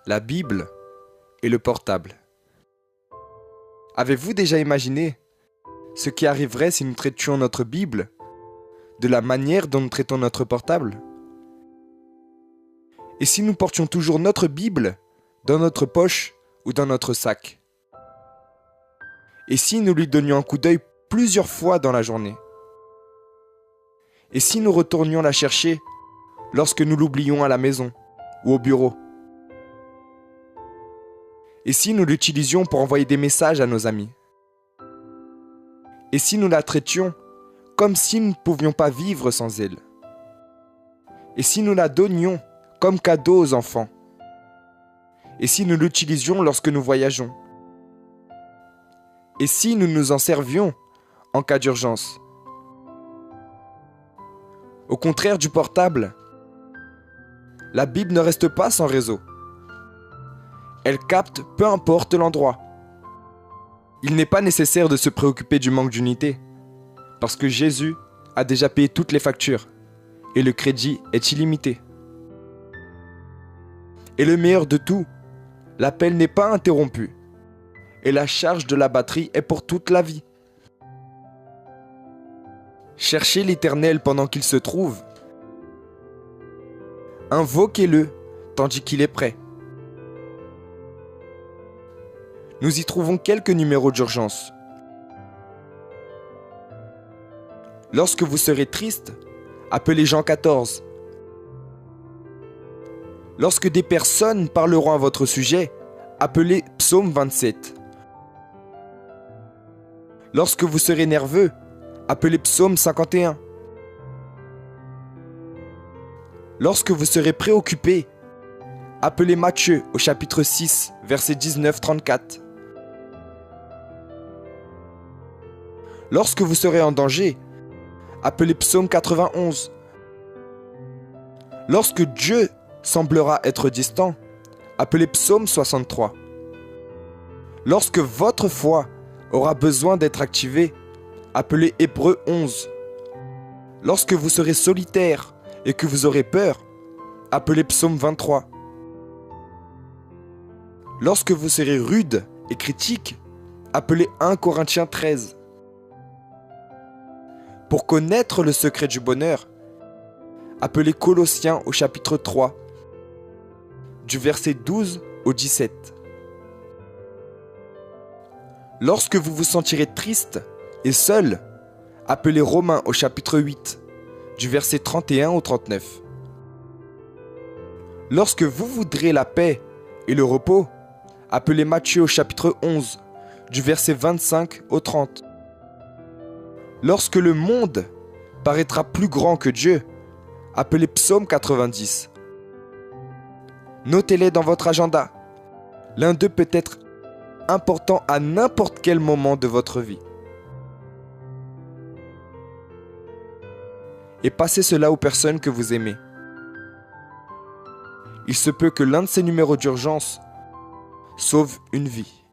la Bible et le portable. Avez-vous déjà imaginé ce qui arriverait si nous traitions notre Bible de la manière dont nous traitons notre portable? Et si nous portions toujours notre Bible dans notre poche ou dans notre sac? Et si nous lui donnions un coup d'œil plusieurs fois dans la journée? Et si nous retournions la chercher lorsque nous l'oublions à la maison ou au bureau? Et si nous l'utilisions pour envoyer des messages à nos amis? Et si nous la traitions comme si nous ne pouvions pas vivre sans elle? Et si nous la donnions comme cadeau aux enfants? Et si nous l'utilisions lorsque nous voyageons? Et si nous nous en servions en cas d'urgence? Au contraire du portable, la Bible ne reste pas sans réseau. Elle capte peu importe l'endroit. Il n'est pas nécessaire de se préoccuper du manque d'unité, parce que Jésus a déjà payé toutes les factures et le crédit est illimité. Et le meilleur de tout, l'appel n'est pas interrompu et la charge de la batterie est pour toute la vie. Cherchez l'Éternel pendant qu'il se trouve. Invoquez-le tandis qu'il est prêt. Nous y trouvons quelques numéros d'urgence. Lorsque vous serez triste, appelez Jean 14. Lorsque des personnes parleront à votre sujet, appelez Psaume 27. Lorsque vous serez nerveux, appelez Psaume 51. Lorsque vous serez préoccupé, appelez Matthieu au chapitre 6, versets 19-34. Lorsque vous serez en danger, appelez Psaume 91. Lorsque Dieu semblera être distant, appelez Psaume 63. Lorsque votre foi aura besoin d'être activée, appelez Hébreux 11. Lorsque vous serez solitaire et que vous aurez peur, appelez Psaume 23. Lorsque vous serez rude et critique, appelez 1 Corinthiens 13. Pour connaître le secret du bonheur, appelez Colossiens au chapitre 3, du verset 12 au 17. Lorsque vous vous sentirez triste et seul, appelez Romains au chapitre 8, du verset 31 au 39. Lorsque vous voudrez la paix et le repos, appelez Matthieu au chapitre 11, du verset 25 au 30. Lorsque le monde paraîtra plus grand que Dieu, appelez Psaume 90. Notez-les dans votre agenda. L'un d'eux peut être important à n'importe quel moment de votre vie. Et passez cela aux personnes que vous aimez. Il se peut que l'un de ces numéros d'urgence sauve une vie.